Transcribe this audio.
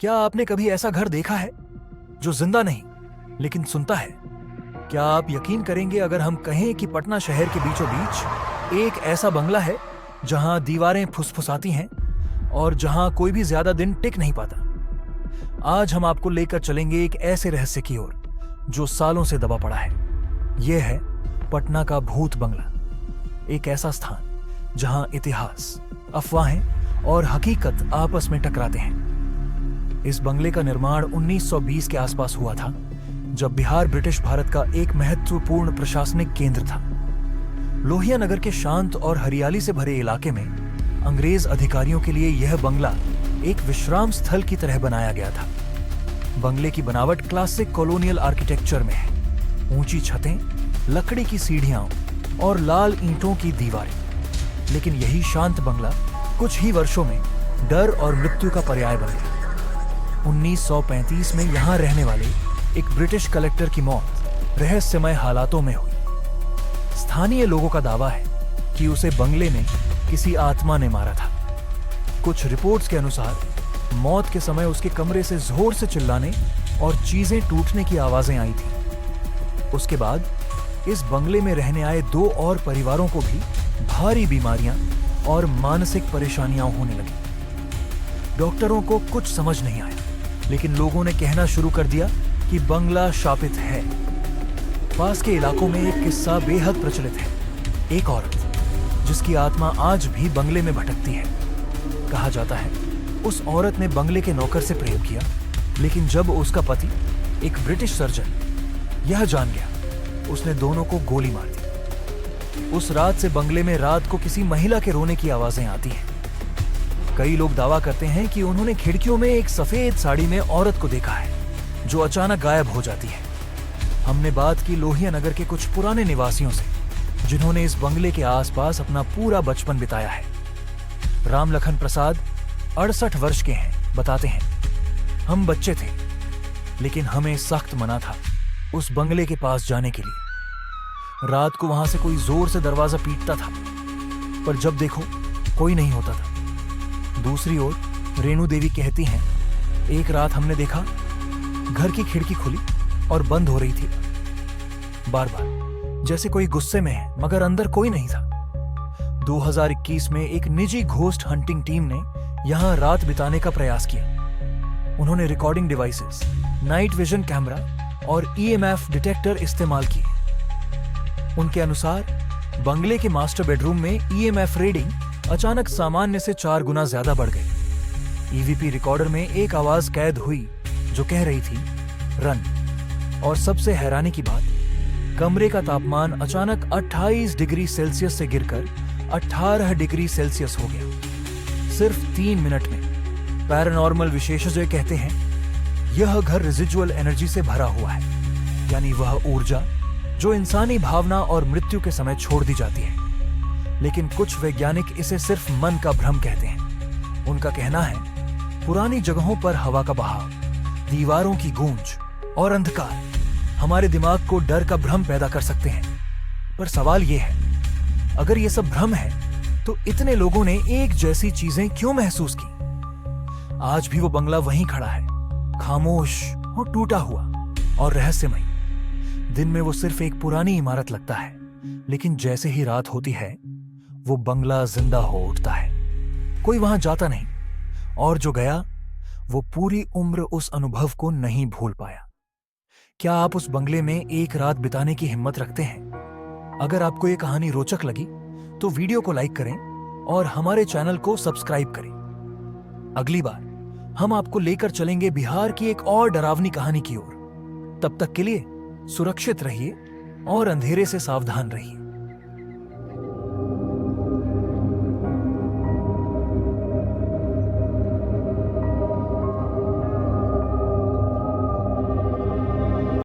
क्या आपने कभी ऐसा घर देखा है जो जिंदा नहीं लेकिन सुनता है? क्या आप यकीन करेंगे अगर हम कहें कि पटना शहर के बीचों बीच एक ऐसा बंगला है जहां दीवारें फुसफुसाती हैं और जहां कोई भी ज्यादा दिन टिक नहीं पाता। आज हम आपको लेकर चलेंगे एक ऐसे रहस्य की ओर जो सालों से दबा पड़ा है। यह है पटना का भूत बंगला, एक ऐसा स्थान जहां इतिहास, अफवाहें और हकीकत आपस में टकराते हैं। इस बंगले का निर्माण 1920 के आसपास हुआ था, जब बिहार ब्रिटिश भारत का एक महत्वपूर्ण प्रशासनिक केंद्र था। लोहिया नगर के शांत और हरियाली से भरे इलाके में अंग्रेज अधिकारियों के लिए यह बंगला एक विश्राम स्थल की तरह बनाया गया था। बंगले की बनावट क्लासिक कॉलोनियल आर्किटेक्चर में है। ऊंची छतें, लकड़ी की सीढ़ियां और लाल ईंटों की दीवारें। लेकिन यही शांत बंगला कुछ ही वर्षों में डर और मृत्यु का पर्याय बन गया। 1935 में यहां रहने वाले एक ब्रिटिश कलेक्टर की मौत रहस्यमय हालातों में हुई। स्थानीय लोगों का दावा है कि उसे बंगले में किसी आत्मा ने मारा था। कुछ रिपोर्ट्स के अनुसार मौत के समय उसके कमरे से जोर से चिल्लाने और चीजें टूटने की आवाजें आई थी। उसके बाद इस बंगले में रहने आए 2 और परिवारों को भी भारी बीमारियां और मानसिक परेशानियां होने लगी। डॉक्टरों को कुछ समझ नहीं आया, लेकिन लोगों ने कहना शुरू कर दिया कि बंगला शापित है। पास के इलाकों में एक किस्सा बेहद प्रचलित है। एक औरत जिसकी आत्मा आज भी बंगले में भटकती है। कहा जाता है उस औरत ने बंगले के नौकर से प्रेम किया, लेकिन जब उसका पति एक ब्रिटिश सर्जन यह जान गया, उसने दोनों को गोली मार दी। उस रात से बंगले में रात को किसी महिला के रोने की आवाजें आती हैं। कई लोग दावा करते हैं कि उन्होंने खिड़कियों में एक सफेद साड़ी में औरत को देखा है जो अचानक गायब हो जाती है। हमने बात की लोहिया नगर के कुछ पुराने निवासियों से, जिन्होंने इस बंगले के आसपास अपना पूरा बचपन बिताया है। रामलखन प्रसाद 68 वर्ष के हैं। बताते हैं, हम बच्चे थे, लेकिन हमें सख्त मना था उस बंगले के पास जाने के लिए। रात को वहां से कोई जोर से दरवाजा पीटता था, पर जब देखो कोई नहीं होता था। दूसरी ओर रेणु देवी कहती हैं, एक रात हमने देखा घर की खिड़की खुली और बंद हो रही थी बार बार, जैसे कोई गुस्से में है, मगर अंदर कोई नहीं था। 2021 में एक निजी घोस्ट हंटिंग टीम ने यहां रात बिताने का प्रयास किया। उन्होंने recording devices, night vision camera और EMF डिटेक्टर इस्तेमाल किए। उनके अनुसार बंगले के मास्टर बेडरूम में EMF रीडिंग अचानक सामान्य से 4 गुना ज्यादा बढ़ गई। EVP रिकॉर्डर में एक आवाज कैद हुई जो कह रही थी, रन। और सबसे हैरानी की बात, कमरे का तापमान अचानक 28 डिग्री सेल्सियस से गिरकर 18 डिग्री सेल्सियस हो गया, सिर्फ 3 मिनट में। पैरानॉर्मल विशेषज्ञ कहते हैं यह घर रेजिडुअल एनर्जी से भरा हुआ है, यानी वह ऊर्जा जो इंसानी भावना और मृत्यु के समय छोड़ दी जाती है। लेकिन कुछ वैज्ञानिक इसे सिर्फ मन का भ्रम कहते हैं। उनका कहना है पुरानी जगहों पर हवा का बहाव, दीवारों की गूंज और अंधकार हमारे दिमाग को डर का भ्रम पैदा कर सकते हैं। पर सवाल यह है, अगर यह सब भ्रम है तो इतने लोगों ने एक जैसी चीजें क्यों महसूस की? आज भी वो बंगला वहीं खड़ा है, खामोश और टूटा हुआ और रहस्यमय। दिन में वो सिर्फ एक पुरानी इमारत लगता है, लेकिन जैसे ही रात होती है वो बंगला जिंदा हो उठता है। कोई वहां जाता नहीं, और जो गया वो पूरी उम्र उस अनुभव को नहीं भूल पाया। क्या आप उस बंगले में एक रात बिताने की हिम्मत रखते हैं? अगर आपको ये कहानी रोचक लगी तो वीडियो को लाइक करें और हमारे चैनल को सब्सक्राइब करें। अगली बार हम आपको लेकर चलेंगे बिहार की एक और डरावनी कहानी की ओर। तब तक के लिए सुरक्षित रहिए और अंधेरे से सावधान रहिए।